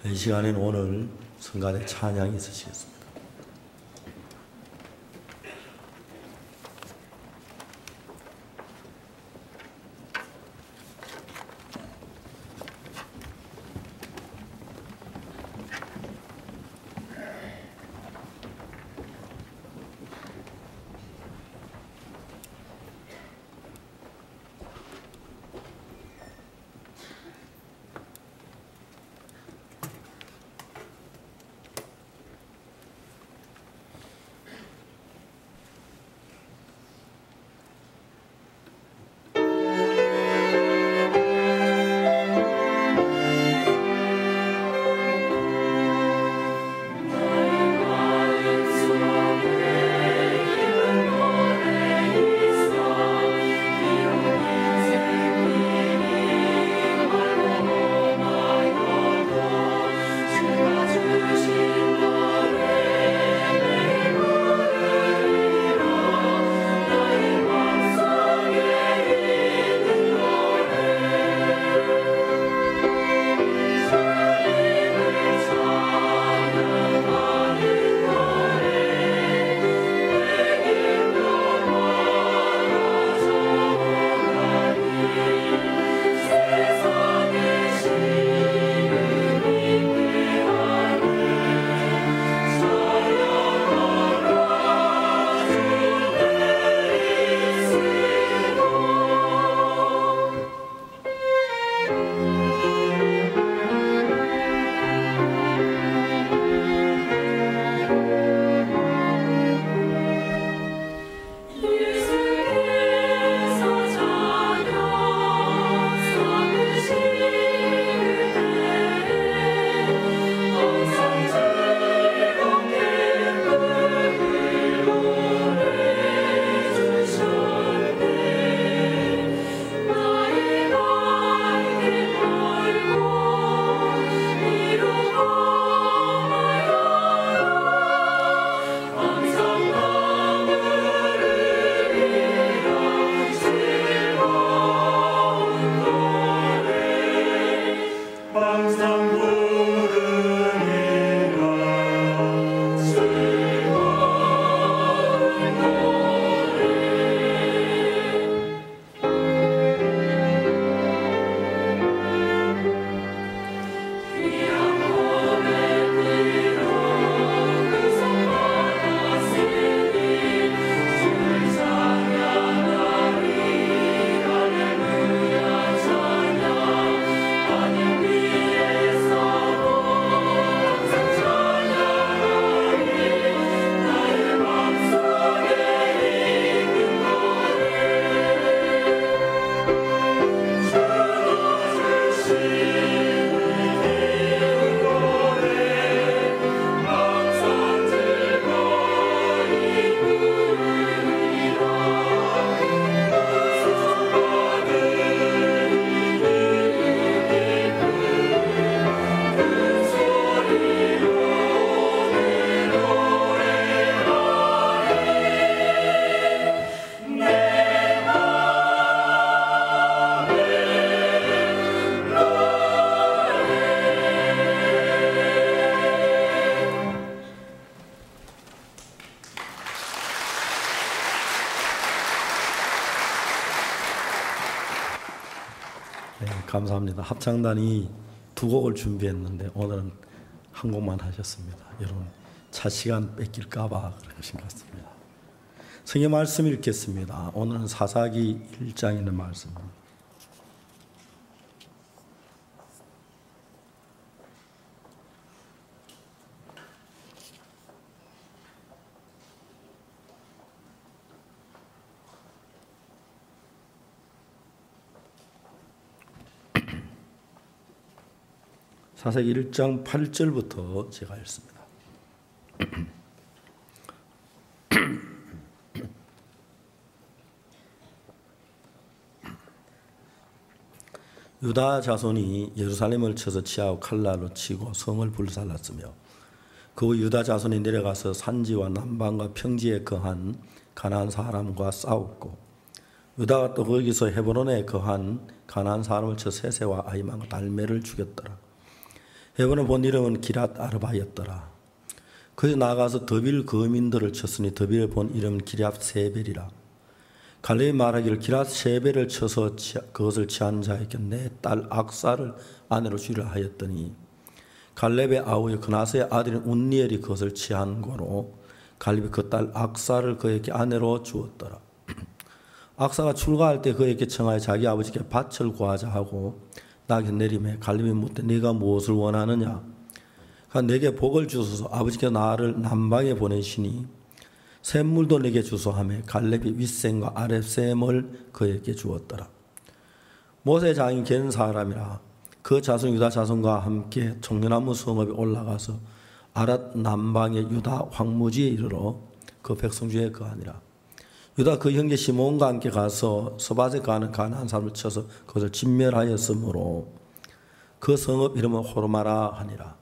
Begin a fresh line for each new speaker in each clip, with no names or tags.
이 시간에는 오늘 성가대 찬양이 있으시겠습니다. 감사합니다. 합창단이 두 곡을 준비했는데 오늘은 한 곡만 하셨습니다. 여러분 차 시간 뺏길까봐 그러신 것 같습니다. 성경 말씀 읽겠습니다. 오늘은 사사기 1장에 있는 말씀입니다. 사사기 1장 8절부터 제가 읽습니다. 유다 자손이 예루살렘을 쳐서 치하고 칼날로 치고 성을 불살랐으며 그 후 유다 자손이 내려가서 산지와 남방과 평지에 거한 가나안 사람과 싸웠고 유다가 또 거기서 헤브론에 거한 가나안 사람을 쳐 세세와 아히만과 달메를 죽였더라. 헤브론의 본 이름은 기랏 아르바였더라. 그에서 나가서 더빌 거민들을 쳤으니 더빌의 본 이름은 기럇 세벨이라. 갈렙이 말하기를 기럇 세벨을 쳐서 그것을 취한 자에게 내 딸 악사를 아내로 주리라 하였더니 갈렙의 아우의 그나스의 아들인 운니엘이 그것을 취한 거로 갈렙이 그 딸 악사를 그에게 아내로 주었더라. 악사가 출가할 때 그에게 청하여 자기 아버지께 밭을 구하자 하고 나에게 내리매 갈렙이 묻되 네가 무엇을 원하느냐. 내게 복을 주소서. 아버지께서 나를 남방에 보내시니 샘물도 내게 주소하며 갈렙이 윗샘과 아랫샘을 그에게 주었더라. 모세 장인 겐 사람이라 그 자손 유다 자손과 함께 종려나무 성읍에 올라가서 아랏 남방의 유다 황무지에 이르러 그 백성 중에 거하니라. 유다 그 형제 시몬과 함께 가서 서밧에 가는 가나안 사람을 쳐서 그것을 진멸하였으므로 그 성읍 이름은 호르마라 하니라.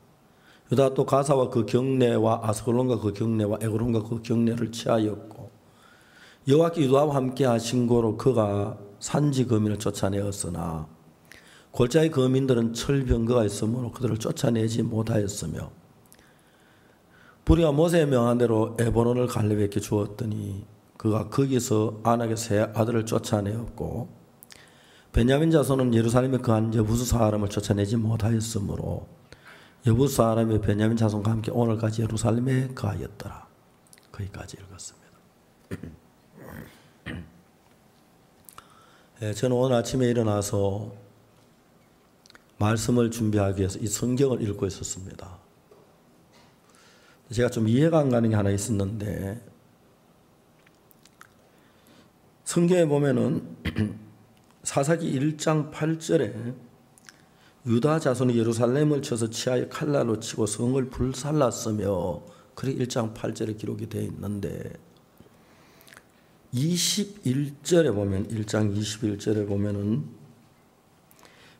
유다 또 가사와 그 경내와 아스글론과 그 경내와 에그론과 그 경내를 취하였고 여호와께 유다와 함께 하신 고로 그가 산지 거민을 쫓아내었으나 골짜기 거민들은 철병거가 있으므로 그들을 쫓아내지 못하였으며 부리가 모세의 명한 대로 에브론을 갈렙에게 주었더니 그가 거기서 안악의 세 아들을 쫓아내었고 베냐민 자손은 예루살렘에 거한 여부수 사람을 쫓아내지 못하였으므로 여부수 사람이 베냐민 자손과 함께 오늘까지 예루살렘에 거하였더라. 거기까지 읽었습니다. 저는 오늘 아침에 일어나서 말씀을 준비하기 위해서 이 성경을 읽고 있었습니다. 제가 좀 이해가 안 가는 게 하나 있었는데 성경에 보면은 사사기 1장 8절에 유다 자손이 예루살렘을 쳐서 치하여 칼날로 치고 성을 불살랐으며 그래 1장 8절에 기록이 되어 있는데 21절에 보면 1장 21절에 보면은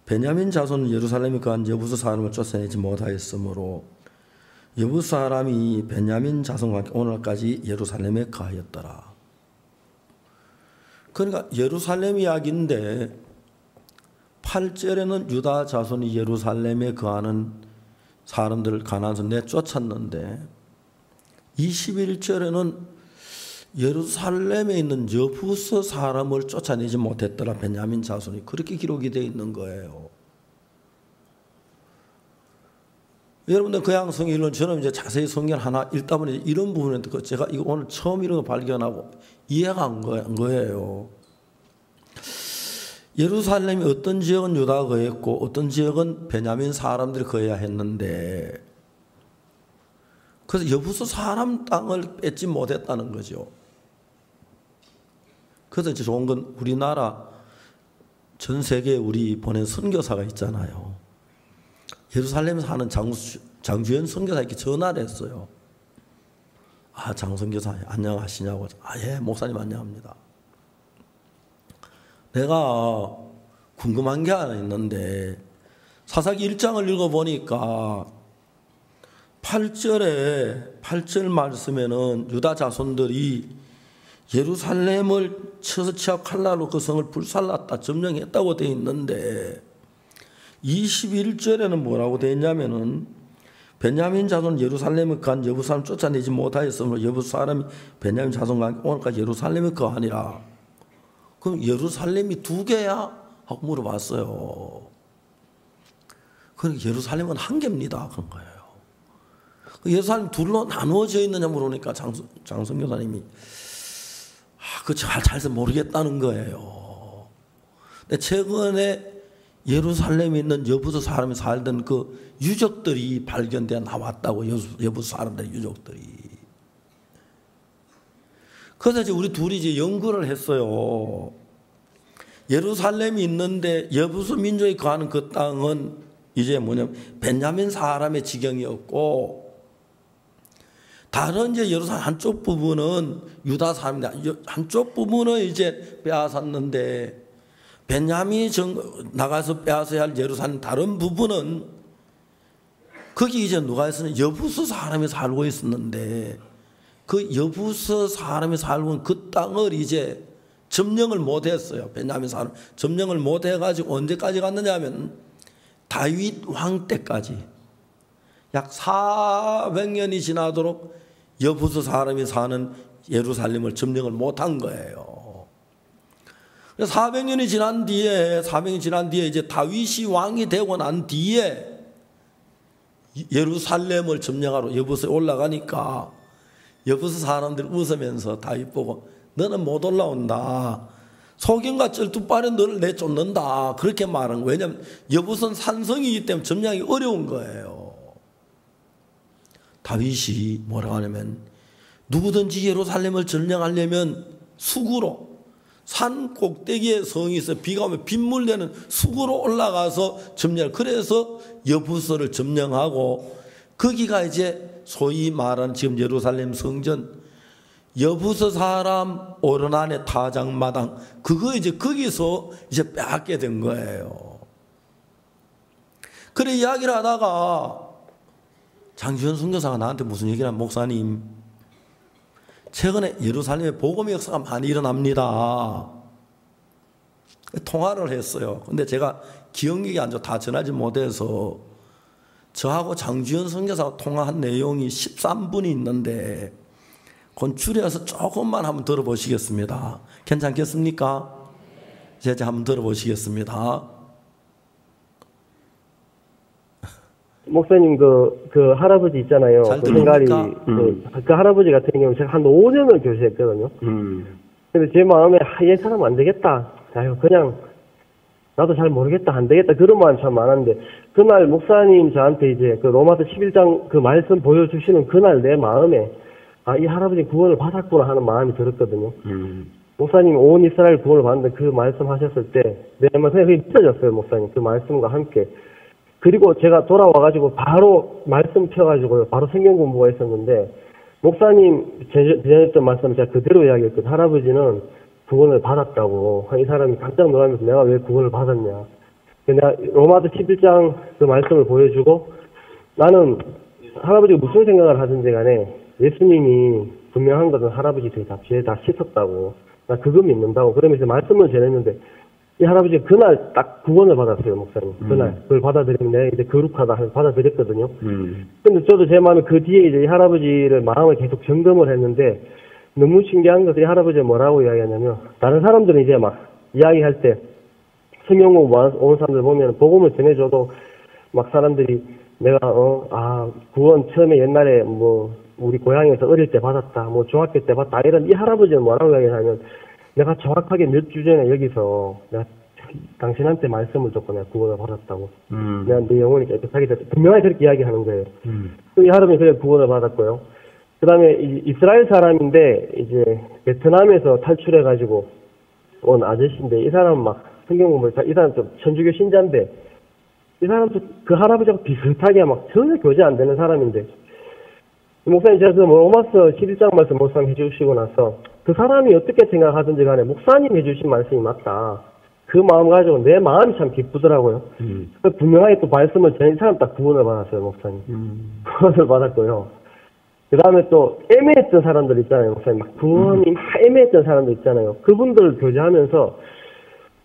베냐민 자손은 예루살렘에 거한 여부수 사람을 쫓아내지 못하였으므로 여부수 사람이 베냐민 자손과 함께 오늘까지 예루살렘에 거하였더라. 그러니까 예루살렘 이야기인데 8절에는 유다 자손이 예루살렘에 거하는 사람들을 가나안에서 내쫓았는데 21절에는 예루살렘에 있는 여부서 사람을 쫓아내지 못했더라. 베냐민 자손이 그렇게 기록이 되어 있는 거예요. 여러분들 그냥 성경을 저는 이제 자세히 성경 하나 읽다 보니 이런 부분인데 제가 이거 오늘 처음 이런 거 발견하고 이해가 안 거예요. 예루살렘이 어떤 지역은 유다가 거했고 어떤 지역은 베냐민 사람들이 거해야 했는데 그래서 여부수 사람 땅을 뺏지 못했다는 거죠. 그래서 이제 좋은 건 우리나라 전 세계에 우리 보낸 선교사가 있잖아요. 예루살렘에 사는 장주현 선교사에게 전화를 했어요. 아, 장 선교사 안녕하시냐고. 아, 예, 목사님 안녕합니다. 내가 궁금한 게 하나 있는데 사사기 1장을 읽어보니까 8절 말씀에는 유다 자손들이 예루살렘을 쳐서 치하 칼날로 그 성을 불살랐다 점령했다고 되어 있는데 21절에는 뭐라고 되어 있냐면은 베냐민 자손 예루살렘에 간 여부 사람 쫓아내지 못하였으므로 여부 사람이 베냐민 자손과 함께 오늘까지 예루살렘에 거하니라. 그럼 예루살렘이 두 개야? 하고 물어봤어요. 그러니까 예루살렘은 한 개입니다. 그런 거예요. 예루살렘 둘로 나누어져 있느냐 물으니까 장성 교사님이 그거 잘 모르겠다는 거예요. 근데 최근에 예루살렘에 있는 여부수 사람이 살던 그 유적들이 발견되어 나왔다고. 여부수 사람들의 유적들이. 그래서 이제 우리 둘이 이제 연구를 했어요. 예루살렘이 있는데 여부수 민족이 거하는 그 땅은 이제 뭐냐면 베냐민 사람의 지경이었고 다른 이제 예루살렘 한쪽 부분은 유다 사람인데 한쪽 부분은 이제 빼앗았는데 베냐민이 나가서 빼앗아야 할 예루살렘 다른 부분은 거기 이제 누가 있었냐 여부수 사람이 살고 있었는데 그 여부수 사람이 살고 있는 그 땅을 이제 점령을 못했어요. 베냐민 사람 점령을 못해가지고 언제까지 갔느냐 하면 다윗 왕 때까지 약 400년이 지나도록 여부스 사람이 사는 예루살렘을 점령을 못한 거예요. 400년이 지난 뒤에 이제 다윗이 왕이 되고 난 뒤에 예루살렘을 점령하러 여부스에 올라가니까 여부스 사람들이 웃으면서 다윗 보고 너는 못 올라온다. 소경과 쩔뚝발은 너를 내쫓는다. 그렇게 말한 거예요. 왜냐하면 여부스는 산성이기 때문에 점령하기 어려운 거예요. 다윗이 뭐라고 하냐면 누구든지 예루살렘을 점령하려면 수구로 산 꼭대기에 성이 있어 비가 오면 빗물되는 수구로 올라가서 점령. 그래서 여부스를 점령하고 거기가 이제 소위 말하는 지금 예루살렘 성전 여부스 사람 오르난의 타작마당 그거 이제 거기서 이제 빼앗게 된 거예요. 그래 이야기를 하다가 장주현 선교사가 나한테 무슨 얘기를 하면 목사님 최근에 예루살렘에 복음의 역사가 많이 일어납니다. 통화를 했어요. 근데 제가 기억력이 안 좋아 다 전하지 못해서 저하고 장주현 선교사가 통화한 내용이 13분이 있는데 그건 줄여서 조금만 한번 들어보시겠습니다. 괜찮겠습니까? 제가 한번 들어보시겠습니다.
목사님 그 할아버지 있잖아요.
잘
그 생가리
들립니까?
그 할아버지 같은 경우는 제가 한 5년을 교제했거든요. 근데 제 마음에 얘 사람 안 되겠다. 아유 그냥 나도 잘 모르겠다 안 되겠다 그런 마음이 참 많았는데 그날 목사님 저한테 이제 그 로마서 11장 그 말씀 보여주시는 그날 내 마음에 아 이 할아버지 구원을 받았구나 하는 마음이 들었거든요. 목사님 온 이스라엘 구원을 받는데 그 말씀하셨을 때 내 마음에 그냥 그게 믿어졌어요. 목사님 그 말씀과 함께. 그리고 제가 돌아와가지고 바로 말씀 펴가지고요. 바로 성경 공부가 있었는데 목사님 전했던 말씀 제가 그대로 이야기했거든요. 할아버지는 구원을 받았다고. 이 사람이 깜짝 놀라면서 내가 왜 구원을 받았냐. 내가 로마서 11장 그 말씀을 보여주고 나는 할아버지가 무슨 생각을 하든지 간에 예수님이 분명한 것은 할아버지 죄 다 씻었다고. 나 그거 믿는다고. 그러면서 말씀을 전했는데 이 할아버지가 그날 딱 구원을 받았어요, 목사님. 그날. 그걸 받아들이면 내가 이제 거룩하다 해서 받아들였거든요. 근데 저도 제 마음에 그 뒤에 이제 이 할아버지를 마음을 계속 점검을 했는데 너무 신기한 것은 이 할아버지가 뭐라고 이야기하냐면 다른 사람들은 이제 막 이야기할 때 성경 공부 온 사람들 보면 복음을 전해줘도 막 사람들이 내가 구원 처음에 옛날에 뭐 우리 고향에서 어릴 때 받았다, 뭐 중학교 때 받았다 이런 이 할아버지는 뭐라고 이야기하냐면 내가 정확하게 몇 주 전에 여기서 내가 당신한테 말씀을 듣고 내가 구원을 받았다고. 내가 내 영혼이 깨끗하게 됐다. 분명히 그렇게 이야기하는 거예요. 이 할아버지 그래 구원을 받았고요. 그 다음에 이스라엘 사람인데 이제 베트남에서 탈출해가지고 온 아저씨인데 이 사람 막 성경 공부를 이 사람 좀 천주교 신자인데 이 사람도 그 할아버지하고 비슷하게 막 전혀 교제 안 되는 사람인데 목사님 제가 그 로마서 11장 말씀 목사님 해주시고 나서 그 사람이 어떻게 생각하든지 간에 목사님 해주신 말씀이 맞다. 그 마음 가지고 내 마음이 참 기쁘더라고요. 분명하게 또 말씀을 전해 이 사람 딱 구원을 받았어요, 목사님. 구원을 받았고요. 그 다음에 또 애매했던 사람들 있잖아요, 목사님. 막 구원이 막 애매했던 사람들 있잖아요. 그분들 교제하면서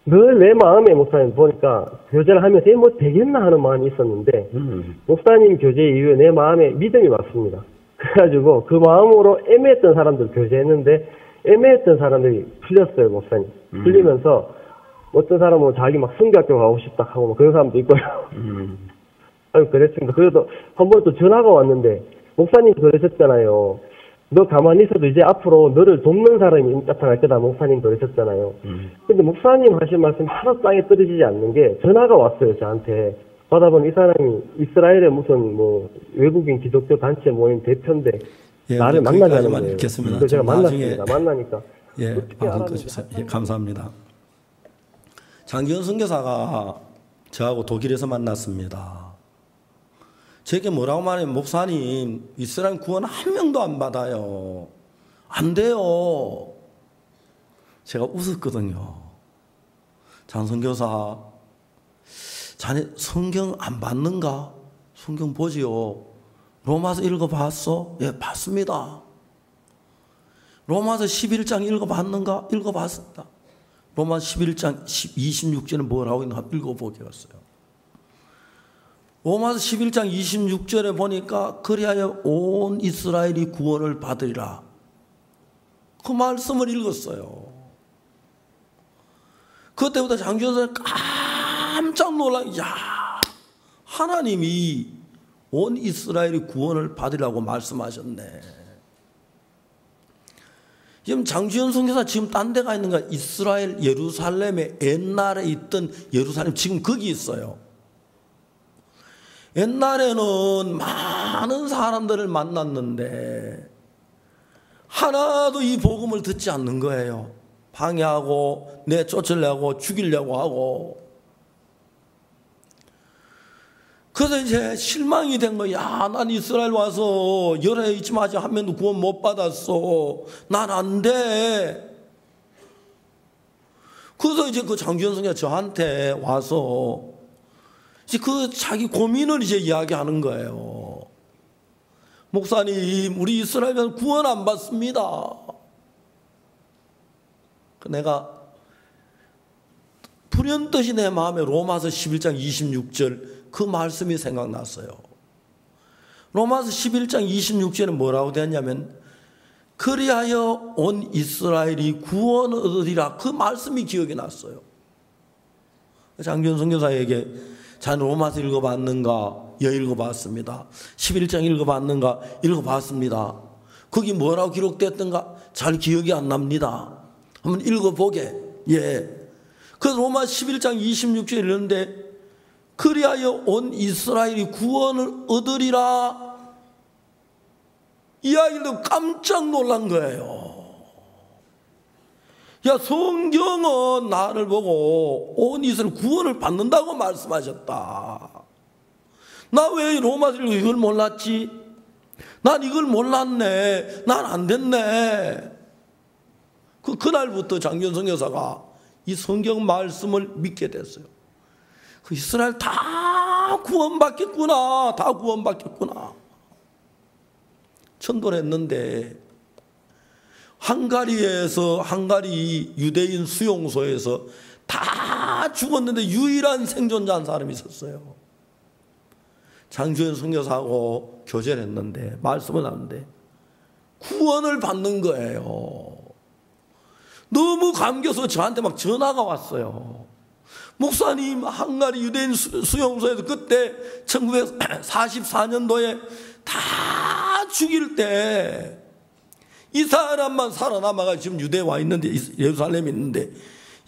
늘 내 마음에 목사님 보니까 교제를 하면서 뭐 되겠나 하는 마음이 있었는데 목사님 교제 이후에 내 마음에 믿음이 왔습니다. 그래가지고 그 마음으로 애매했던 사람들 교제했는데 애매했던 사람들이 풀렸어요, 목사님. 풀리면서 어떤 사람은 자기 막 성교학교 가고 싶다 하고 막 그런 사람도 있고요. 아유, 그랬습니다. 그래도 한 번 또 전화가 왔는데 목사님 그러셨잖아요. 너 가만히 있어도 이제 앞으로 너를 돕는 사람이 나타날 거다. 목사님 그러셨잖아요. 근데 목사님 하신 말씀 하나 땅에 떨어지지 않는 게 전화가 왔어요, 저한테. 받아보니 이 사람이 이스라엘의 무슨 뭐 외국인 기독교 단체 모임 대표인데
예,
나를 만나자는 거예요.
읽겠습니다.
그래서 제가 만났습니다. 만나니까.
예, 방송 꺼주세요. 예, 감사합니다. 장기현 선교사가 저하고 독일에서 만났습니다. 제게 뭐라고 말하면 목사님 이스라엘 구원 한 명도 안 받아요. 안 돼요. 제가 웃었거든요. 장 선교사 자네 성경 안 봤는가? 성경 보지요. 로마서 읽어봤어? 예, 봤습니다. 로마서 11장 읽어봤는가? 읽어봤습니다. 로마서 11장 26절은 뭐라고 있는가 읽어보겠어요. 로마서 11장 26절에 보니까 그리하여 온 이스라엘이 구원을 받으리라. 그 말씀을 읽었어요. 그때부터 장주현은 깜짝 놀라, 야, 하나님이 온 이스라엘이 구원을 받으라고 말씀하셨네. 지금 장주현 선교사 지금 딴 데가 있는가? 이스라엘 예루살렘에 옛날에 있던 예루살렘 지금 거기 있어요. 옛날에는 많은 사람들을 만났는데 하나도 이 복음을 듣지 않는 거예요. 방해하고 내쫓으려고 죽이려고 하고. 그래서 이제 실망이 된 거야. 난 이스라엘 와서 열에 있지만 아직 한 명도 구원 못 받았어. 난 안 돼. 그래서 이제 그 장주현 선교가 저한테 와서 이제 그 자기 고민을 이제 이야기하는 거예요. 목사님, 우리 이스라엘은 구원 안 받습니다. 내가 불현듯이 내 마음에 로마서 11장 26절 그 말씀이 생각났어요. 로마서 11장 26절에 뭐라고 되었냐면 그리하여 온 이스라엘이 구원을 얻으리라. 그 말씀이 기억이 났어요. 장주현 선교사에게 자는 로마서 읽어봤는가? 예, 읽어봤습니다. 11장 읽어봤는가? 읽어봤습니다. 거기 뭐라고 기록됐던가? 잘 기억이 안 납니다. 한번 읽어보게. 예. 그래서 로마 11장 26절에 이러는데 그리하여 온 이스라엘이 구원을 얻으리라. 이야기도 깜짝 놀란 거예요. 야, 성경은 나를 보고 온 이스라엘 구원을 받는다고 말씀하셨다. 나 왜 로마서 이걸 몰랐지? 난 이걸 몰랐네. 난 안 됐네. 그날부터 장주현 선교사가 이 성경 말씀을 믿게 됐어요. 그 이스라엘 다 구원받겠구나. 다 구원받겠구나. 전도를 했는데 항가리 유대인 수용소에서 다 죽었는데 유일한 생존자 한 사람이 있었어요. 장주현 선교사하고 교제를 했는데 말씀을 하는데 구원을 받는 거예요. 너무 감겨서 저한테 막 전화가 왔어요. 목사님, 항가리 유대인 수용소에서 그때 1944년도에 다 죽일 때 이 사람만 살아남아가 지금 유대에 와 있는데, 예루살렘에 있는데,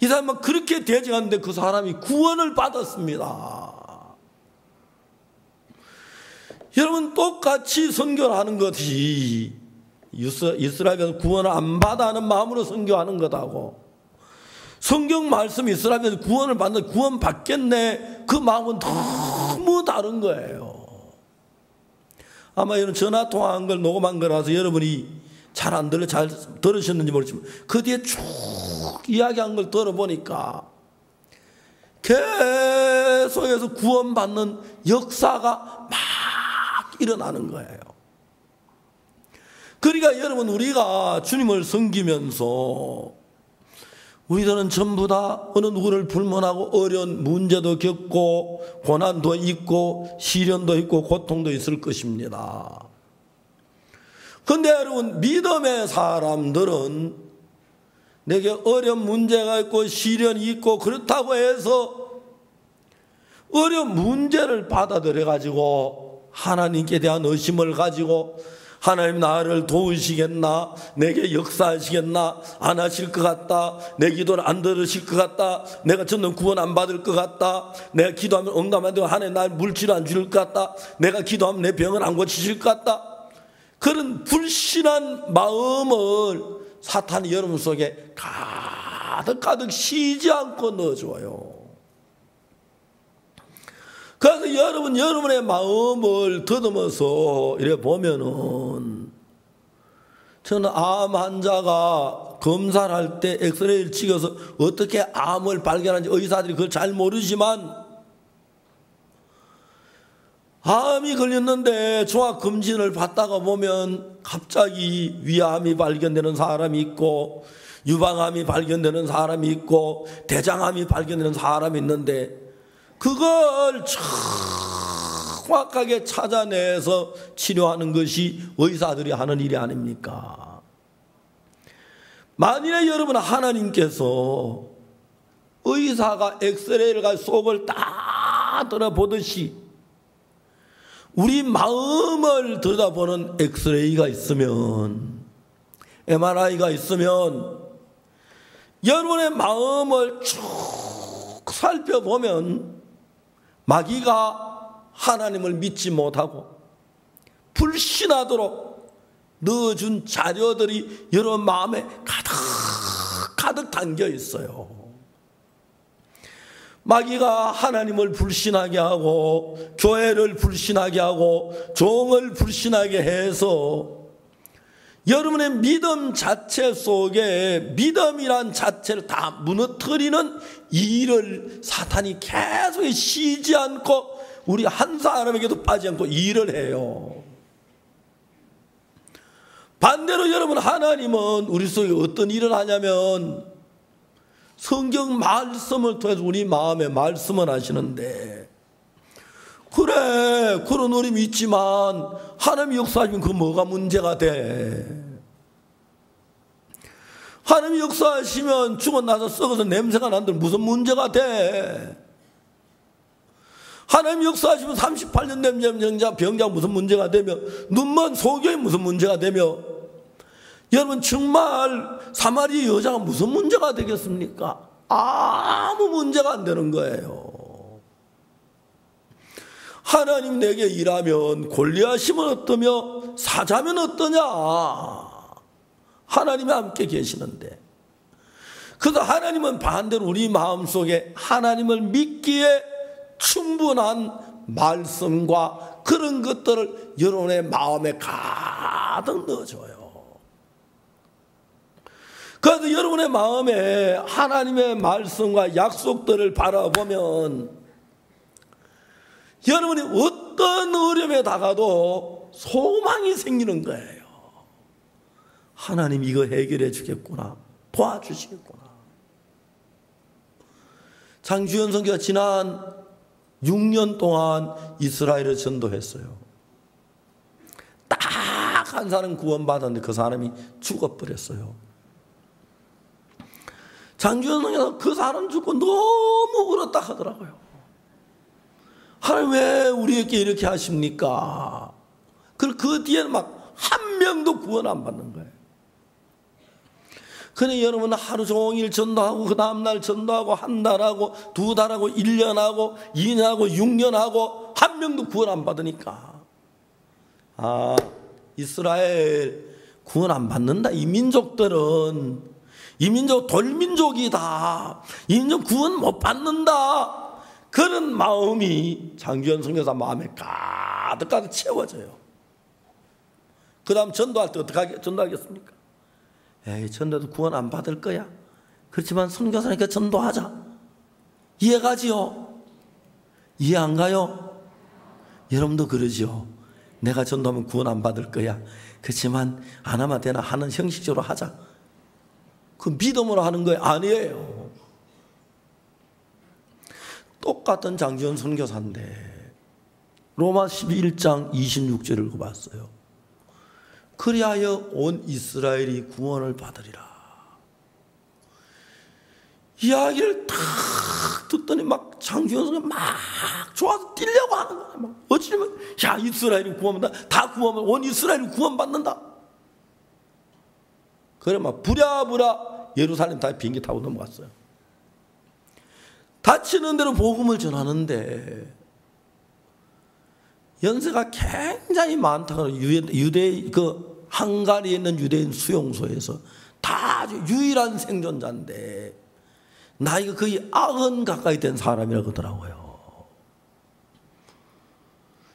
이 사람만 그렇게 대적하는데 그 사람이 구원을 받았습니다. 여러분, 똑같이 선교를 하는 것이 이스라엘에서 구원을 안 받아 하는 마음으로 선교하는 것하고, 성경 말씀 이스라엘에서 구원을 받는, 구원 받겠네, 그 마음은 너무 다른 거예요. 아마 여러분 전화 통화한 걸 녹음한 거라서 여러분이 잘 안 들으셨는지 모르지만 그 뒤에 쭉 이야기한 걸 들어보니까 계속해서 구원받는 역사가 막 일어나는 거예요. 그러니까 여러분, 우리가 주님을 섬기면서 우리들은 전부 다 어느 누구를 불문하고 어려운 문제도 겪고 고난도 있고 시련도 있고 고통도 있을 것입니다. 그런데 여러분, 믿음의 사람들은 내게 어려운 문제가 있고 시련이 있고 그렇다고 해서 어려운 문제를 받아들여 가지고 하나님께 대한 의심을 가지고 하나님 나를 도우시겠나? 내게 역사하시겠나? 안 하실 것 같다. 내 기도를 안 들으실 것 같다. 내가 저는 구원 안 받을 것 같다. 내가 기도하면 응답 안 되고 하나님 날 물질 안 줄 것 같다. 내가 기도하면 내 병을 안 고치실 것 같다. 그런 불신한 마음을 사탄이 여러분 속에 가득 쉬지 않고 넣어줘요. 그래서 여러분의 마음을 더듬어서 이래 보면은, 저는 암 환자가 검사를 할 때 엑스레이를 찍어서 어떻게 암을 발견하는지 의사들이 그걸 잘 모르지만, 암이 걸렸는데 종합검진을 받다가 보면 갑자기 위암이 발견되는 사람이 있고 유방암이 발견되는 사람이 있고 대장암이 발견되는 사람이 있는데, 그걸 정확하게 찾아내서 치료하는 것이 의사들이 하는 일이 아닙니까? 만일에 여러분 하나님께서 의사가 엑스레이를 속을 다 들어보듯이 우리 마음을 들여다보는 엑스레이가 있으면, MRI가 있으면 여러분의 마음을 쭉 살펴보면 마귀가 하나님을 믿지 못하고 불신하도록 넣어준 자료들이 여러분 마음에 가득 담겨 있어요. 마귀가 하나님을 불신하게 하고 교회를 불신하게 하고 종을 불신하게 해서 여러분의 믿음 자체 속에 믿음이란 자체를 다 무너뜨리는 일을 사탄이 계속 쉬지 않고 우리 한 사람에게도 빠지지 않고 일을 해요. 반대로 여러분 하나님은 우리 속에 어떤 일을 하냐면 성경 말씀을 통해서 우리 마음에 말씀을 하시는데, 그래 그런 우리 믿지만 하나님 역사하시면 그 뭐가 문제가 돼? 하나님 역사하시면 죽어 나서 썩어서 냄새가 난들 무슨 문제가 돼? 하나님 역사하시면 38년 된 병자 무슨 문제가 되며, 눈먼 소경이 무슨 문제가 되며, 여러분 정말 사마리 여자가 무슨 문제가 되겠습니까? 아무 문제가 안 되는 거예요. 하나님 내게 일하면 골리앗이면 어떠며 사자면 어떠냐? 하나님이 함께 계시는데, 그래서 하나님은 반대로 우리 마음속에 하나님을 믿기에 충분한 말씀과 그런 것들을 여러분의 마음에 가득 넣어줘요. 그래서 여러분의 마음에 하나님의 말씀과 약속들을 바라보면 여러분이 어떤 어려움에 다가도 소망이 생기는 거예요. 하나님 이거 해결해 주겠구나, 도와주시겠구나. 장주현 선교가 지난 6년 동안 이스라엘을 전도했어요. 딱 한 사람 구원받았는데 그 사람이 죽어버렸어요. 장주현 선교가 그 사람 죽고 너무 울었다 하더라고요. 하나님 왜 우리에게 이렇게 하십니까? 그 뒤에는 막 한 명도 구원 안 받는 거예요. 그런데 여러분은 하루 종일 전도하고 그 다음날 전도하고 한 달하고 두 달하고 1년하고 2년하고 6년하고 한 명도 구원 안 받으니까, 아, 이스라엘 구원 안 받는다. 이 민족들은, 이 민족 돌민족이다. 이 민족 구원 못 받는다. 그런 마음이 장주현 선교사 마음에 가득 채워져요. 그 다음 전도할 때 어떻게 전도하겠습니까? 에이, 전도도 구원 안 받을 거야. 그렇지만 선교사니까 전도하자. 이해가지요? 이해 안 가요? 여러분도 그러지요? 내가 전도하면 구원 안 받을 거야. 그렇지만 안 하면 되나 하는 형식적으로 하자. 그 믿음으로 하는 거예요? 아니에요. 똑같은 장지현 선교사인데 로마 11장 26절을 읽어봤어요. 그리하여 온 이스라엘이 구원을 받으리라. 이야기를 탁 듣더니 막 장주현 선교가 막 좋아서 뛰려고 하는 거야. 막 어찌면 야, 이스라엘이 구원받는다. 다 구원받는다. 온 이스라엘이 구원받는다. 그래 막 부랴부랴 예루살렘 다 비행기 타고 넘어갔어요. 다치는 대로 복음을 전하는데 연세가 굉장히 많다고, 유대 그 한가리에 있는 유대인 수용소에서 다 유일한 생존자인데 나이가 거의 90 가까이 된 사람이라고 하더라고요.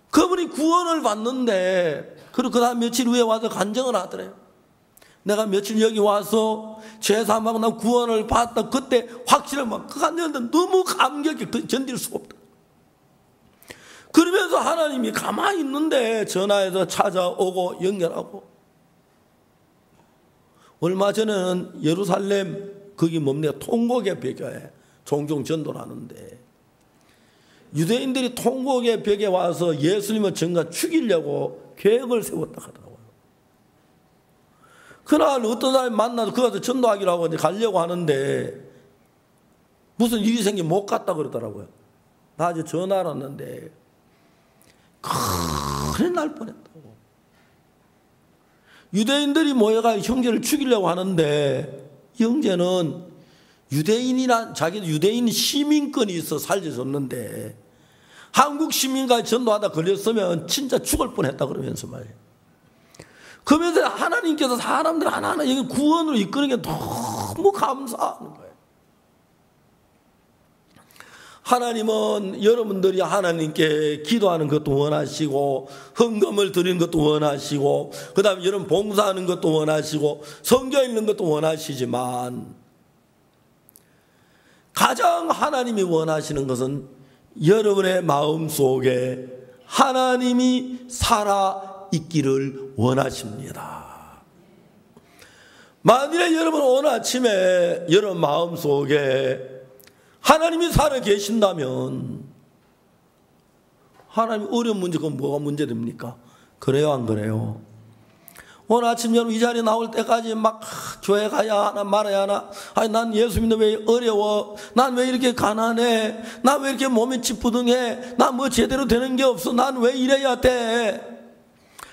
그분이 구원을 받는데, 그리고 그 다음 며칠 후에 와서 간증을 하더래요. 내가 며칠 여기 와서 죄사함하고 나 구원을 받았다. 그때 확실히 막 그 간증을 너무 감격해 견딜 수가 없다. 그러면서 하나님이 가만히 있는데 전화해서 찾아오고 연결하고, 얼마 전에는 예루살렘 거기 뭡니까 통곡의 배교에 종종 전도를 하는데 유대인들이 통곡의 벽에 와서 예수님을 정말 죽이려고 계획을 세웠다 하더라고요. 그날 어떤 사람이 만나서 그 가서 전도하기로 하고 이제 가려고 하는데 무슨 일이 생기면 못 갔다 그러더라고요. 낮에 전화를 왔는데 큰일 날 뻔했다고. 유대인들이 모여가 형제를 죽이려고 하는데 형제는 유대인이란 자기도 유대인 시민권이 있어 살려줬는데 한국 시민까지 전도하다 걸렸으면 진짜 죽을 뻔했다 그러면서 말이에요. 그러면서 하나님께서 사람들 하나하나 여기 구원으로 이끄는 게 너무 감사하는 거예요. 하나님은 여러분들이 하나님께 기도하는 것도 원하시고 헌금을 드리는 것도 원하시고 그 다음에 여러분 봉사하는 것도 원하시고 성경 읽는 것도 원하시지만 가장 하나님이 원하시는 것은 여러분의 마음속에 하나님이 살아있기를 원하십니다. 만일에 여러분 오늘 아침에 여러분 마음속에 하나님이 살아 계신다면 하나님 어려운 문제 그건 뭐가 문제됩니까? 그래요 안 그래요? 오늘 아침 여러분 이 자리에 나올 때까지 막 교회 가야 하나 말아야 하나 아니 난 예수 믿는 왜 어려워 난 왜 이렇게 가난해 난 왜 이렇게 몸이 찌뿌둥해 난 뭐 제대로 되는 게 없어 난 왜 이래야 돼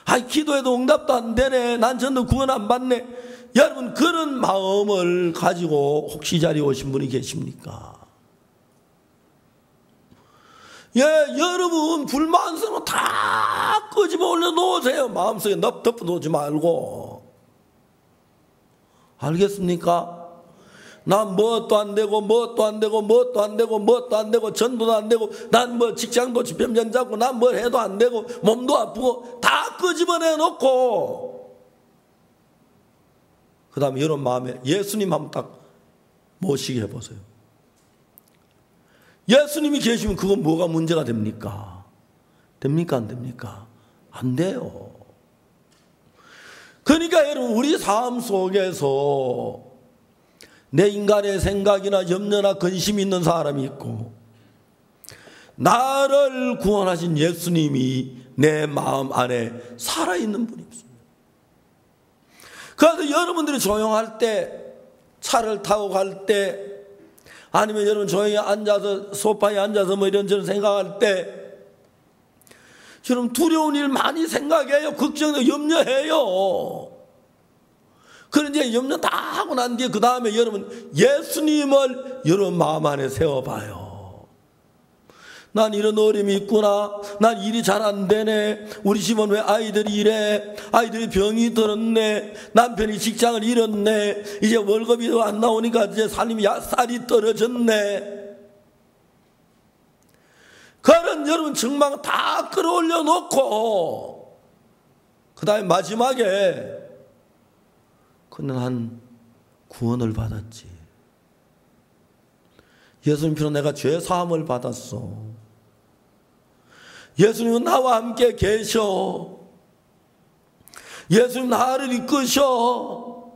아이 기도해도 응답도 안 되네 난 전도 구원 안 받네 여러분 그런 마음을 가지고 혹시 이 자리에 오신 분이 계십니까? 예, 여러분 불만성은 다 끄집어 올려놓으세요. 마음속에 덮어놓지 말고. 알겠습니까? 난 뭣도 안 되고 뭣도 안 되고 뭣도 안 되고 뭣도 안 되고 전도도 안 되고 난 뭐 직장도 집행전 잡고 난 뭘 해도 안 되고 몸도 아프고 다 끄집어내놓고 그 다음에 여러분 마음에 예수님 한번 딱 모시게 해보세요. 예수님이 계시면 그건 뭐가 문제가 됩니까? 됩니까? 안 됩니까? 안 돼요. 그러니까 여러분 우리 삶 속에서 내 인간의 생각이나 염려나 근심이 있는 사람이 있고 나를 구원하신 예수님이 내 마음 안에 살아있는 분이 있습니다. 그래서 여러분들이 조용할 때 차를 타고 갈 때 아니면 여러분 조용히 앉아서 소파에 앉아서 뭐 이런저런 생각할 때 여러분 두려운 일 많이 생각해요. 걱정해요. 염려해요. 그런데 염려 다 하고 난 뒤에 그 다음에 여러분 예수님을 여러분 마음 안에 세워봐요. 난 이런 어려움이 있구나. 난 일이 잘 안 되네. 우리 집은 왜 아이들이 이래. 아이들이 병이 들었네. 남편이 직장을 잃었네. 이제 월급이 안 나오니까 이제 살림이 쌀이 떨어졌네. 그런 여러분 정말 다 끌어올려 놓고 그 다음에 마지막에 난 구원을 받았지. 예수님 피로 내가 죄 사함을 받았어. 예수님은 나와 함께 계셔. 예수님 나를 이끄셔.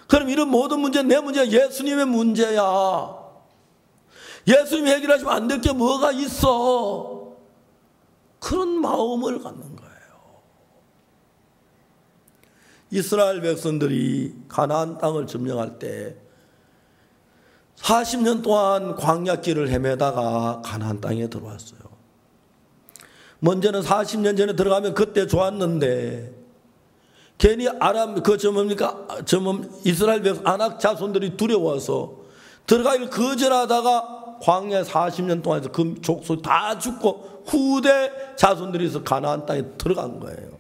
그럼 이런 모든 문제 내 문제가 예수님의 문제야. 예수님이 해결하시면 안 될 게 뭐가 있어. 그런 마음을 갖는 거예요. 이스라엘 백성들이 가나안 땅을 점령할 때 40년 동안 광야길을 헤매다가 가나안 땅에 들어왔어요. 먼저는 40년 전에 들어가면 그때 좋았는데 괜히 아람 이스라엘 백성 아낙 자손들이 두려워서 들어가기를 거절하다가 광야 40년 동안에서 그 족속 다 죽고 후대 자손들이 가나안 땅에 들어간 거예요.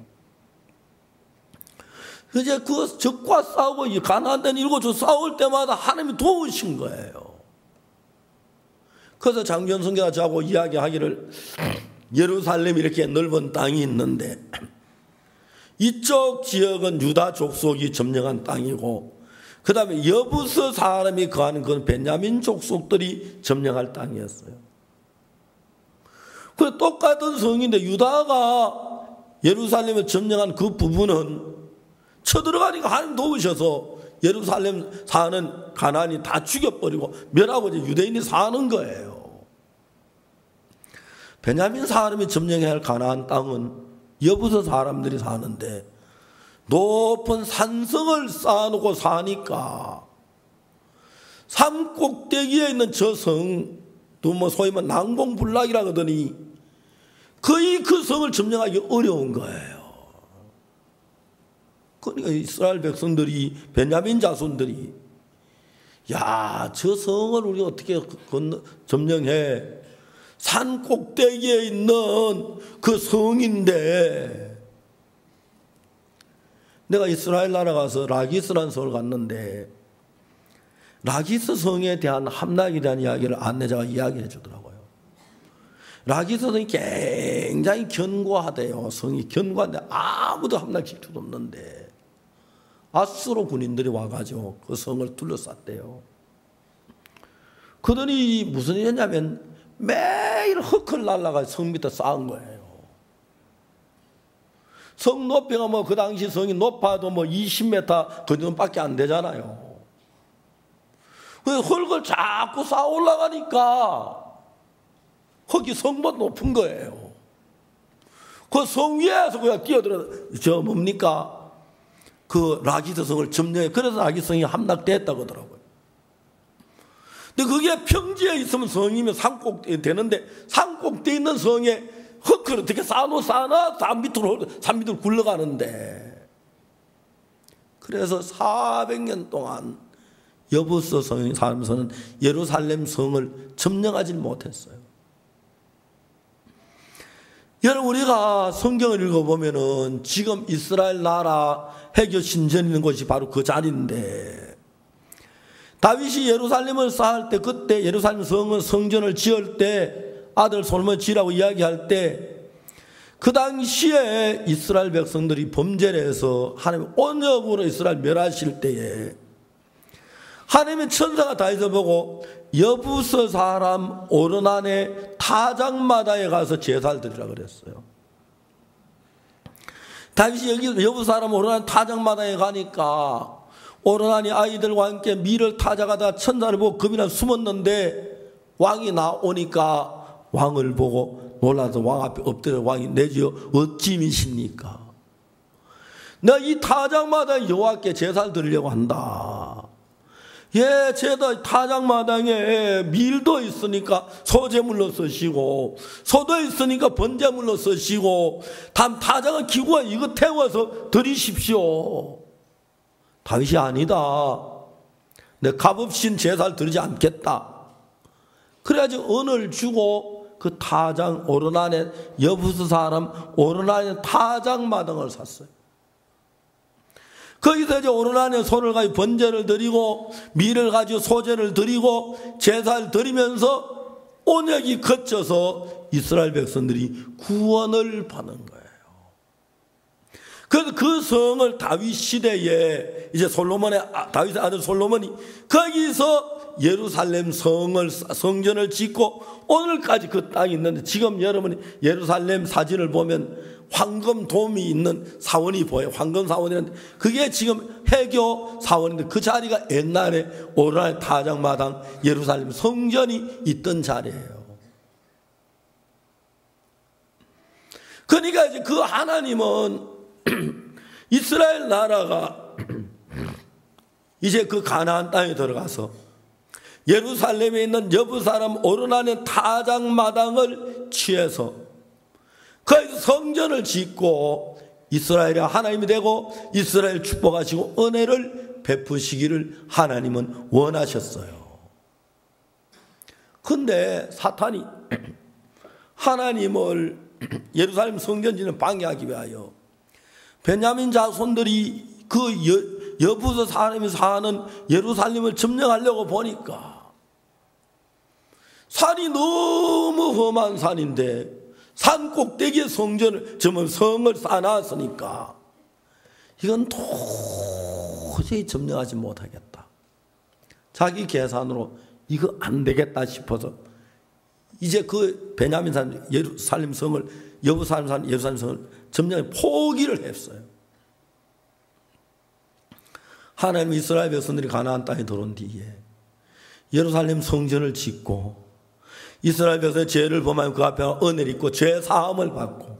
이제 그 적과 싸우고 가나안 땅 일곱 족 싸울 때마다 하나님이 도우신 거예요. 그래서 장전 선교가 저하고 이야기하기를 예루살렘 이렇게 넓은 땅이 있는데 이쪽 지역은 유다 족속이 점령한 땅이고 그 다음에 여부스 사람이 거하는 건 베냐민 족속들이 점령할 땅이었어요. 그 똑같은 성인데 유다가 예루살렘을 점령한 그 부분은 쳐들어가니까 하나님 도우셔서 예루살렘 사는 가나안이 다 죽여버리고 멸하고 이제 유대인이 사는 거예요. 베냐민 사람이 점령해야 할 가나안 땅은 여부서 사람들이 사는데 높은 산성을 쌓아놓고 사니까 산 꼭대기에 있는 저 성도 뭐 소위 말 난공불락이라 하더니 거의 그 성을 점령하기 어려운 거예요. 그러니까 이스라엘 백성들이, 베냐민 자손들이, 야, 저 성을 우리가 어떻게 점령해? 산 꼭대기에 있는 그 성인데, 내가 이스라엘 나라 가서 라기스라는 성을 갔는데, 라기스 성에 대한 함락에 대한 이야기를 안내자가 이야기해 주더라고요. 라기스 성이 굉장히 견고하대요. 성이 견고한데 아무도 함락시킬 수 없는데 아수르 군인들이 와가지고 그 성을 둘러쌌대요. 그들이 무슨 일이냐면 매일 흙을 날라가 성 밑에 쌓은 거예요. 성 높이가 뭐 그 당시 성이 높아도 뭐 20m 그 정도밖에 안 되잖아요. 그 흙을 자꾸 쌓아 올라가니까 흙이 성보다 높은 거예요. 그 성 위에서 그냥 뛰어들어, 저 뭡니까? 그 라기스 성을 점령해. 그래서 라기스 성이 함락됐다고 하더라고요. 근데 그게 평지에 있으면 성이면 산꼭대에 되는데 산꼭대에 있는 성에 흙을 어떻게 쌓아놔? 산 밑으로 굴러가는데. 그래서 400년 동안 여부서 성에 살면서는 예루살렘 성을 점령하지 못했어요. 여러분, 우리가 성경을 읽어보면은 지금 이스라엘 나라 해교 신전이 있는 곳이 바로 그 자리인데, 다윗이 예루살렘을 쌓을 때, 그때 예루살렘 성전을 지을 때 아들 솔로몬 지으라고 이야기할 때, 그 당시에 이스라엘 백성들이 범죄를 해서 하나님 언역으로 이스라엘 멸하실 때에 하나님의 천사가 다윗을 보고 여부서 사람 오르난의 타작마다에 가서 제사를 드리라 그랬어요. 다윗이 여기 여부서 사람 오르난 타작마다에 가니까 오르난이 아이들과 함께 밀을 타작하다 천사를 보고 겁이나 숨었는데 왕이 나오니까 왕을 보고 놀라서 왕 앞에 엎드려 왕이 내지어 어찌 미십니까? 내가 이 타작마다에 여호와께 제사를 드리려고 한다. 예, 제다 타작마당에 밀도 있으니까 소제물로 쓰시고 소도 있으니까 번제물로 쓰시고 다음 타작은 기구가 이거 태워서 드리십시오. 다윗이 아니다. 내 값없인 제사를 드리지 않겠다. 그래야지 은을 주고 그 타작 오르난의 여부스 사람 오르난의 타작마당을 샀어요. 거기서 이제 오르난에 손을 가지고 번제를 드리고 밀을 가지고 소제를 드리고 제사를 드리면서 언약이 거쳐서 이스라엘 백성들이 구원을 받는 거예요. 그래서 그 성을 다윗 시대에 이제 다윗의 아들 솔로몬이 거기서 예루살렘 성전을 짓고 오늘까지 그 땅이 있는데, 지금 여러분이 예루살렘 사진을 보면 황금돔이 있는 사원이 보여요. 황금 사원이라는데 그게 지금 해교 사원인데 그 자리가 옛날에 오르난 타작마당 예루살렘 성전이 있던 자리예요. 그러니까 이제 그 하나님은 이스라엘 나라가 이제 그 가나안 땅에 들어가서 예루살렘에 있는 여부 사람 오르난의 타작마당을 취해서 거기서 성전을 짓고 이스라엘의 하나님이 되고 이스라엘 축복하시고 은혜를 베푸시기를 하나님은 원하셨어요. 근데 사탄이 하나님을 예루살렘 성전 짓는 방해하기 위하여 베냐민 자손들이 그 여부서 사람이 사는 예루살렘을 점령하려고 보니까 산이 너무 험한 산인데 산 꼭대기에 성을 쌓아놨으니까 이건 도저히 점령하지 못하겠다. 자기 계산으로 이거 안 되겠다 싶어서 이제 그 베냐민 산 예루살렘 성을 여부살렘 산 예루살렘 성을 점령해 포기를 했어요. 하나님 이스라엘 백성들이 가나안 땅에 들어온 뒤에 예루살렘 성전을 짓고 이스라엘 백성의 죄를 범하면 그 앞에 은혜를 입고 죄 사함을 받고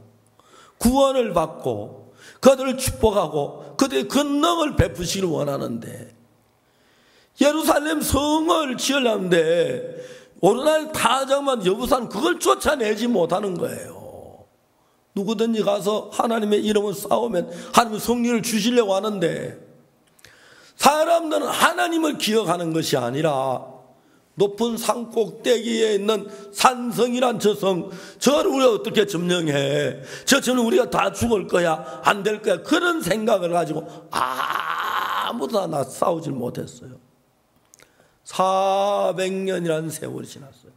구원을 받고 그들을 축복하고 그들의 권능을 베푸시기를 원하는데, 예루살렘 성을 지으려는데 오르날 타작만 여부산 그걸 쫓아내지 못하는 거예요. 누구든지 가서 하나님의 이름을 쌓으면 하나님의 성리를 주시려고 하는데, 사람들은 하나님을 기억하는 것이 아니라 높은 산 꼭대기에 있는 산성이란 저 성, 저를 우리가 어떻게 점령해? 저는 우리가 다 죽을 거야, 안 될 거야, 그런 생각을 가지고 아무도 나 싸우질 못했어요. 400년이라는 세월이 지났어요.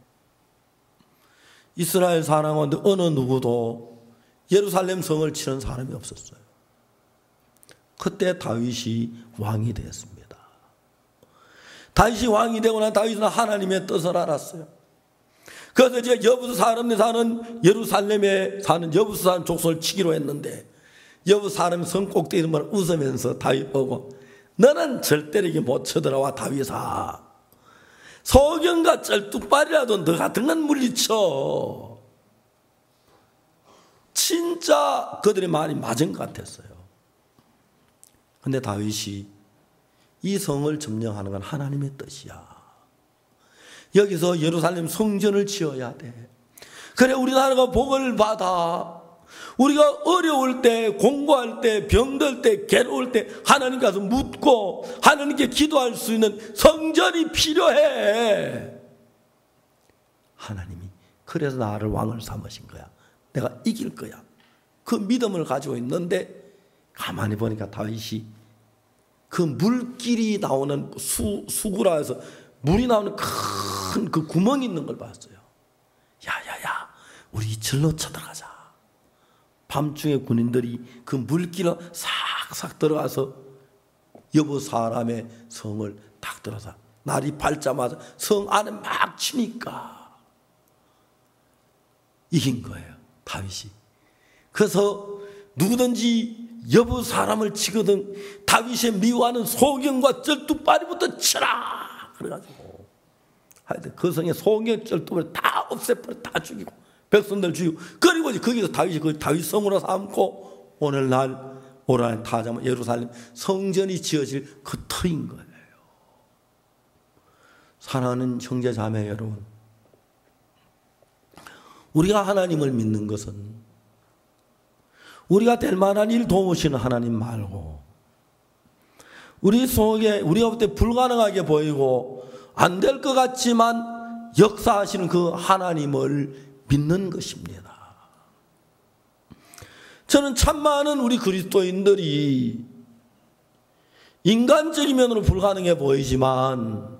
이스라엘 사람은 어느 누구도 예루살렘 성을 치는 사람이 없었어요. 그때 다윗이 왕이 되었습니다. 다윗이 왕이 되고 난 다윗은 하나님의 뜻을 알았어요. 그래서 이제 여부스 사람들 사는 예루살렘에 사는 여부스 사람 족속을 치기로 했는데, 여부스 사람이 성 꼭대기에 웃으면서 다윗 보고, 너는 절대로 이게 못 쳐들어와 다윗아. 소경과 쩔뚝발이라도 너 같은 건 물리쳐. 진짜 그들의 말이 맞은 것 같았어요. 근데 다윗이 이 성을 점령하는 건 하나님의 뜻이야. 여기서 예루살렘 성전을 지어야 돼. 그래 우리나라가 복을 받아. 우리가 어려울 때, 공부할 때, 병들 때, 괴로울 때 하나님 가서 묻고 하나님께 기도할 수 있는 성전이 필요해. 하나님이 그래서 나를 왕을 삼으신 거야. 내가 이길 거야. 그 믿음을 가지고 있는데, 가만히 보니까 다윗이 그 물길이 나오는 수구라 해서 물이 나오는 큰 그 구멍이 있는 걸 봤어요. 야야야, 우리 이절로 쳐들어가자. 밤중에 군인들이 그 물길을 싹싹 들어가서 여부 사람의 성을 딱 들어서 날이 밝자마자 성 안에 막 치니까 이긴 거예요, 다윗이. 그래서 누구든지 여부 사람을 치거든 다윗의 미워하는 소경과 쩔뚝발이부터 치라. 그래가지고 하여튼 그 성에 소경 쩔뚝발이 다 없애버려, 다 죽이고 백성들 죽이고, 그리고 이제 거기서 다윗이 그 다윗 성으로 삼고 오늘날 오라는 타자면 예루살렘 성전이 지어질 그 터인 거예요. 사랑하는 형제 자매 여러분, 우리가 하나님을 믿는 것은 우리가 될 만한 일 도우시는 하나님 말고, 우리 속에 우리가 볼 때 불가능하게 보이고 안 될 것 같지만 역사하시는 그 하나님을 믿는 것입니다. 저는 참 많은 우리 그리스도인들이 인간적인 면으로 불가능해 보이지만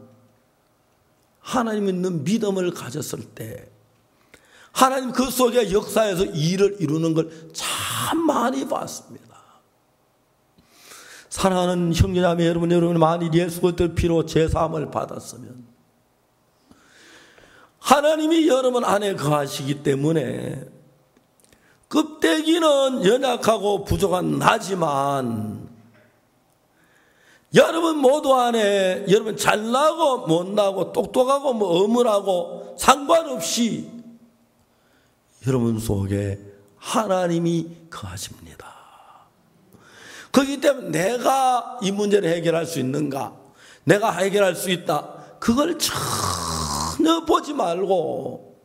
하나님 믿는 믿음을 가졌을 때 하나님 그 속에 역사에서 일을 이루는 걸 참 많이 봤습니다. 사랑하는 형제자매 여러분, 만일 예수 그리스도의 피로 제사함을 받았으면 하나님이 여러분 안에 거하시기 때문에 껍데기는 연약하고 부족한 나지만 여러분 모두 안에 여러분 잘나고 못나고 똑똑하고 뭐 어물하고 상관없이 여러분 속에 하나님이 거하십니다. 그렇기 때문에 내가 이 문제를 해결할 수 있는가, 내가 해결할 수 있다, 그걸 전혀 보지 말고,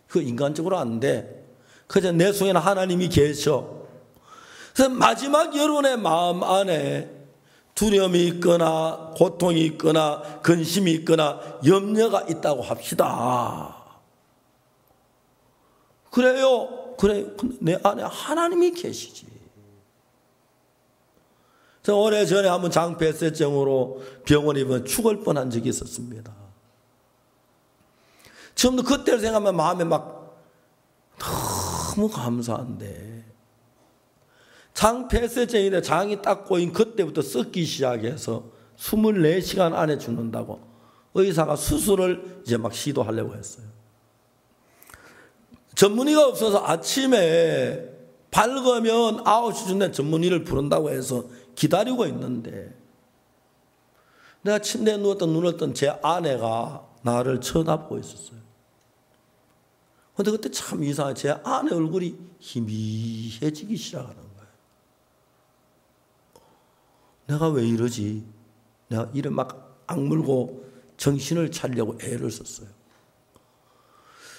그거 인간적으로 안 돼. 그저 내 속에는 하나님이 계셔. 그래서 마지막 여러분의 마음 안에 두려움이 있거나 고통이 있거나 근심이 있거나 염려가 있다고 합시다. 그래요. 그래. 내 안에 하나님이 계시지. 저 오래전에 한번 장폐쇄증으로 병원에 입원 죽을 뻔한 적이 있었습니다. 처음부터 그때를 생각하면 마음에 막 너무 감사한데, 장폐쇄증인데 장이 딱 꼬인 그때부터 썩기 시작해서 24시간 안에 죽는다고 의사가 수술을 이제 막 시도하려고 했어요. 전문의가 없어서 아침에 밝으면 9시 전에 전문의를 부른다고 해서 기다리고 있는데, 내가 침대에 누웠던 눈을 뜬 제 아내가 나를 쳐다보고 있었어요. 근데 그때 참 이상해. 제 아내 얼굴이 희미해지기 시작하는 거예요. 내가 왜 이러지? 내가 이래 막 악물고 정신을 차리려고 애를 썼어요.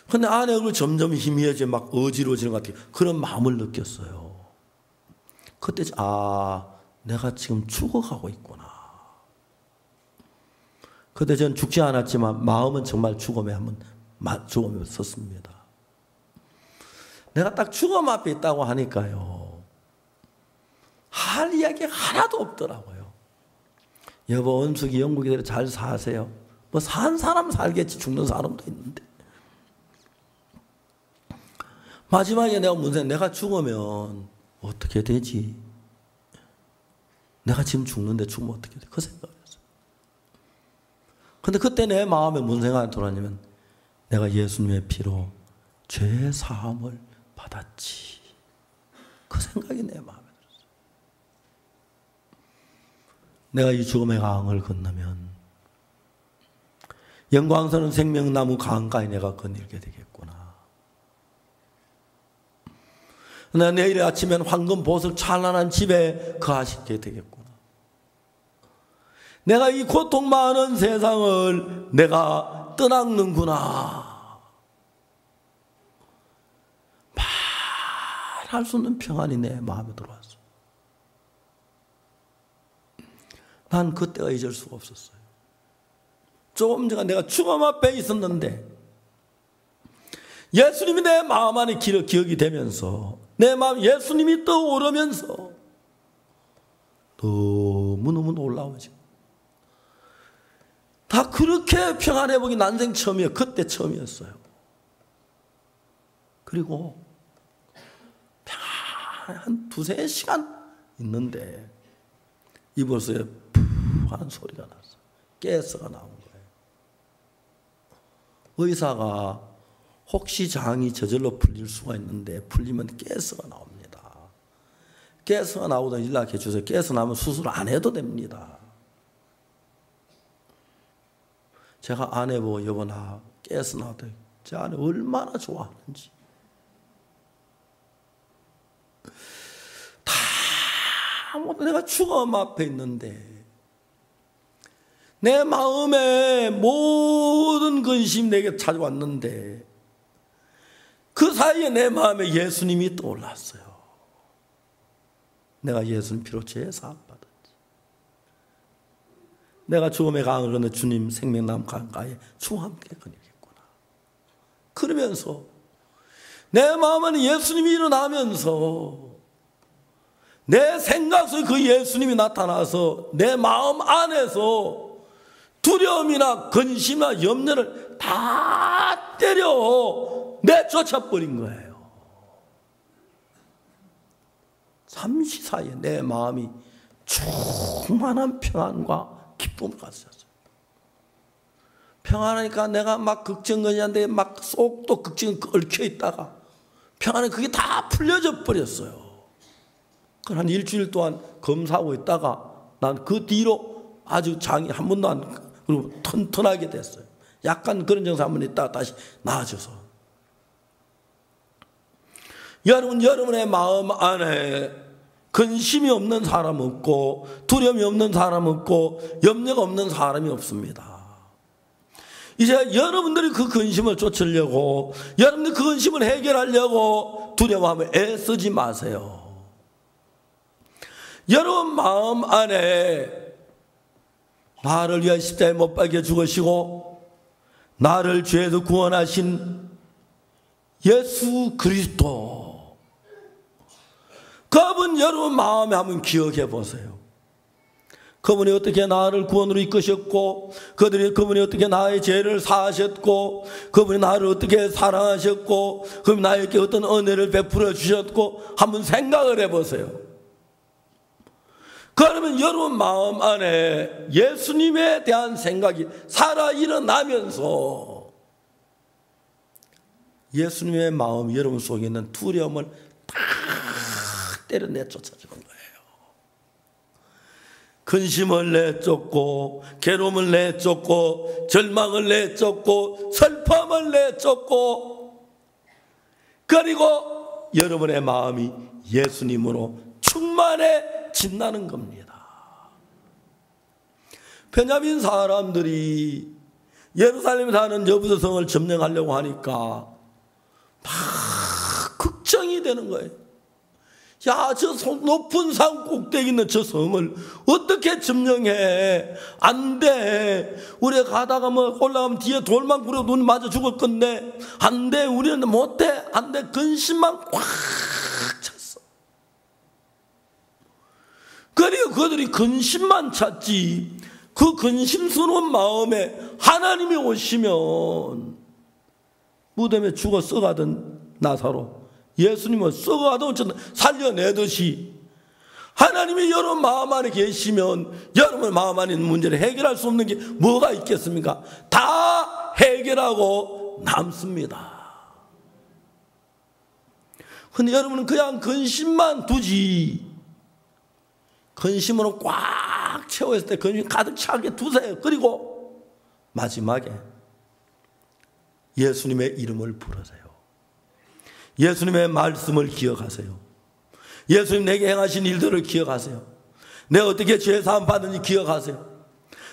근데 아내 얼굴이 점점 희미해져 막 어지러워지는 것 같아요. 그런 마음을 느꼈어요. 그때 내가 지금 죽어가고 있구나. 그때 전 죽지 않았지만 마음은 정말 죽음에 섰습니다. 내가 딱 죽음 앞에 있다고 하니까요. 할 이야기 하나도 없더라고요. 여보, 은숙이 영국에 잘 사세요. 뭐 산 사람 살겠지, 죽는 사람도 있는데. 마지막에 내가 죽으면 어떻게 되지? 내가 지금 죽는데 죽으면 어떻게 돼? 그 생각을 했어요. 근데 그때 내 마음에 무슨 생각이 들었냐면 내가 예수님의 피로 죄 사함을 받았지. 그 생각이 내 마음에 들었어요. 내가 이 죽음의 강을 건너면 영광스러운 생명나무 강가에 내가 거닐게 되겠구나. 내가 내일 아침엔 황금 보석 찬란한 집에 거하시게 되겠구나. 내가 이 고통 많은 세상을 내가 떠나는구나. 말할 수 없는 평안이 내 마음에 들어왔어. 난 그때가 잊을 수가 없었어요. 조금 전에 내가 죽음 앞에 있었는데 예수님이 내 마음 안에 기억이 되면서 내 마음 예수님이 떠오르면서 너무너무 놀라워져. 다 그렇게 평안해 보기 난생 처음이에요. 그때 처음이었어요. 그리고 한 2-3시간 있는데 이불소에 푸 하는 소리가 났어요. 가스가 나온 거예요. 의사가 혹시 장이 저절로 풀릴 수가 있는데 풀리면 가스가 나옵니다. 가스가 나오다 연락해 주세요. 가스 나면 수술 안 해도 됩니다. 제가 아내 보고 여보 나 가스 나왔다. 제 아내 얼마나 좋아하는지. 다 모두 내가 죽음 앞에 있는데 내 마음에 모든 근심이 내게 찾아왔는데 그 사이에 내 마음에 예수님이 떠올랐어요. 내가 예수님 피로 죄 사함 받았지. 내가 죽음의 강을 건너 주님 생명나무 강가에 주와 함께 거닐겠구나. 그러면서 내 마음 안에 예수님이 일어나면서 내 생각 속에 그 예수님이 나타나서 내 마음 안에서 두려움이나 근심이나 염려를 다 때려 내쫓아버린 거예요. 잠시 사이에 내 마음이 충만한 평안과 기쁨을 가졌어요. 평안하니까 내가 막 걱정거리한데 막 속도 걱정이 얽혀 있다가 평안에 그게 다 풀려져 버렸어요. 한 일주일 동안 검사하고 있다가 난 그 뒤로 아주 장이 한 번도 안 그리고 튼튼하게 됐어요. 약간 그런 증상 한번 있다가 다시 나아져서. 여러분의 마음 안에 근심이 없는 사람 없고 두려움이 없는 사람 없고 염려가 없는 사람이 없습니다. 이제 여러분들이 그 근심을 쫓으려고 여러분들이 그 근심을 해결하려고 두려워하며 애쓰지 마세요. 여러분 마음 안에 나를 위하여 십자가에 못 박혀 죽으시고 나를 죄에서 구원하신 예수 그리스도, 그분 여러분 마음에 한번 기억해 보세요. 그분이 어떻게 나를 구원으로 이끄셨고 그분이 어떻게 나의 죄를 사하셨고 그분이 나를 어떻게 사랑하셨고 그분이 나에게 어떤 은혜를 베풀어 주셨고 한번 생각을 해보세요. 그러면 여러분 마음 안에 예수님에 대한 생각이 살아 일어나면서 예수님의 마음 여러분 속에 있는 두려움을 다 때려 내쫓아주는 거예요. 근심을 내쫓고 괴로움을 내쫓고 절망을 내쫓고 슬픔을 내쫓고 그리고 여러분의 마음이 예수님으로 충만해진다는 겁니다. 베냐민 사람들이 예루살렘에 사는 여부서 성을 점령하려고 하니까 막 걱정이 되는 거예요. 야, 저 높은 산 꼭대기 있는 저 성을 어떻게 점령해? 안 돼. 우리가 가다가 뭐 올라가면 뒤에 돌만 구려 눈 맞아 죽을 건데 안 돼. 우리는 못 해. 안 돼. 근심만 꽉 찼어. 그리고 그들이 근심만 찼지, 그 근심스러운 마음에 하나님이 오시면 무덤에 죽어 썩어가던 나사로 예수님은 썩어가던 살려내듯이 하나님이 여러분 마음 안에 계시면 여러분 마음 안에 있는 문제를 해결할 수 없는 게 뭐가 있겠습니까? 다 해결하고 남습니다. 근데 여러분은 그냥 근심만 두지, 근심으로 꽉 채워있을 때 근심이 가득 차게 두세요. 그리고 마지막에 예수님의 이름을 부르세요. 예수님의 말씀을 기억하세요. 예수님 내게 행하신 일들을 기억하세요. 내가 어떻게 죄사함 받는지 기억하세요.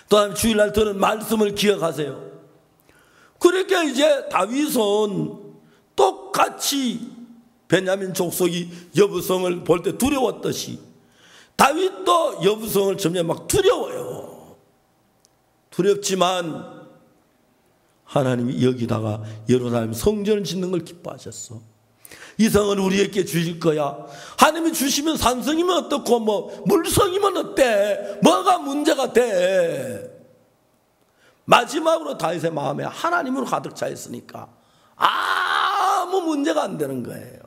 또 다음에 주일날 들은 말씀을 기억하세요. 그러니까 이제 다윗은 똑같이 베냐민 족속이 여부성을 볼 때 두려웠듯이 다윗도 여부성을 점점 막 두려워요. 두렵지만 하나님이 여기다가 예루살렘 성전을 짓는 걸 기뻐하셨어. 이 성을 우리에게 주실 거야. 하나님이 주시면 산성이면 어떻고 뭐 물성이면 어때? 뭐가 문제가 돼? 마지막으로 다윗의 마음에 하나님으로 가득 차 있으니까 아무 문제가 안 되는 거예요.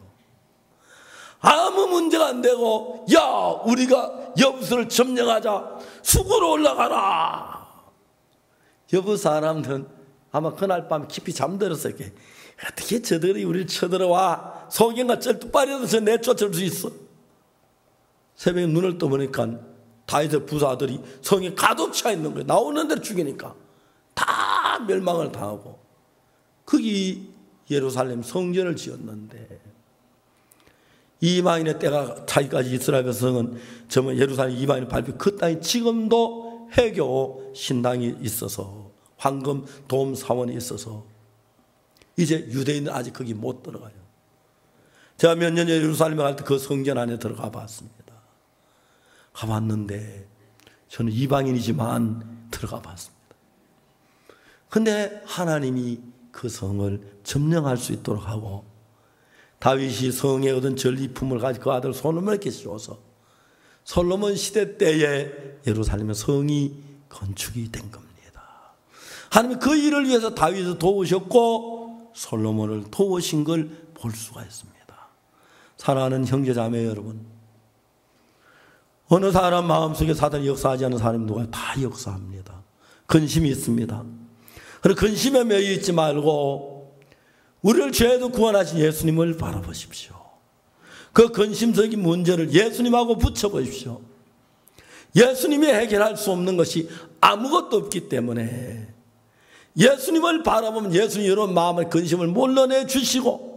아무 문제가 안 되고, 야, 우리가 여부서를 점령하자. 수구로 올라가라. 여부 사람들은 아마 그날 밤 깊이 잠들었어요. 어떻게 저들이 우리를 쳐들어와? 소경과 쩔뚝발이라도 저 내쫓을 수 있어. 새벽에 눈을 떠보니까 다윗의 부사들이 성에 가득 차 있는 거예요. 나오는 대로 죽이니까 다 멸망을 당하고, 거기 예루살렘 성전을 지었는데 이방인의 때가 차기까지 이스라엘 백성은 정말 예루살렘 이방인의 발표 그 땅에 지금도 해교 신당이 있어서 황금 도움 사원이 있어서 이제 유대인은 아직 거기 못 들어가요. 제가 몇 년 전에 예루살렘에 갈 때 그 성전 안에 들어가 봤습니다. 가봤는데 저는 이방인이지만 들어가 봤습니다. 근데 하나님이 그 성을 점령할 수 있도록 하고 다윗이 성에 얻은 전리품을 가지고 그 아들 솔로몬에게 주어서 솔로몬 시대 때에 예루살렘의 성이 건축이 된 겁니다. 하나님이 그 일을 위해서 다윗을 도우셨고 솔로몬을 도우신 걸 볼 수가 있습니다. 사랑하는 형제자매 여러분, 어느 사람 마음속에 사단이 역사하지 않는 사람이 누가 다 역사합니다. 근심이 있습니다. 그래서 근심에 매여 있지 말고 우리를 죄에서 구원하신 예수님을 바라보십시오. 그 근심적인 문제를 예수님하고 붙여보십시오. 예수님이 해결할 수 없는 것이 아무것도 없기 때문에 예수님을 바라보면 예수님 여러분 마음의 근심을 몰라내 주시고,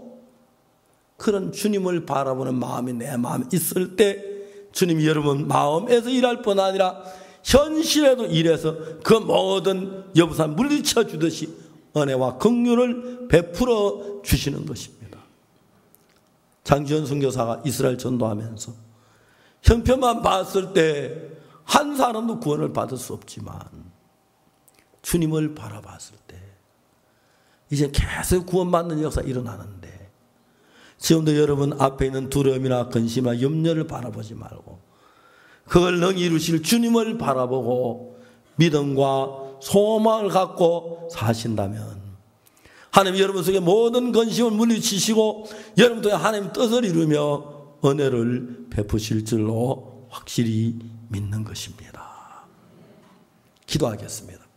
그런 주님을 바라보는 마음이 내 마음에 있을 때 주님이 여러분 마음에서 일할 뿐 아니라 현실에도 일해서 그 모든 여부산 물리쳐 주듯이 은혜와 긍휼을 베풀어 주시는 것입니다. 장지현 선교사가 이스라엘 전도하면서 형편만 봤을 때 한 사람도 구원을 받을 수 없지만 주님을 바라봤을 때 이제 계속 구원받는 역사 일어나는데, 지금도 여러분 앞에 있는 두려움이나 근심이나 염려를 바라보지 말고 그걸 능히 이루실 주님을 바라보고 믿음과 소망을 갖고 사신다면 하나님 여러분 속에 모든 근심을 물리치시고 여러분 또한 하나님 뜻을 이루며 은혜를 베푸실 줄로 확실히 믿는 것입니다. 기도하겠습니다.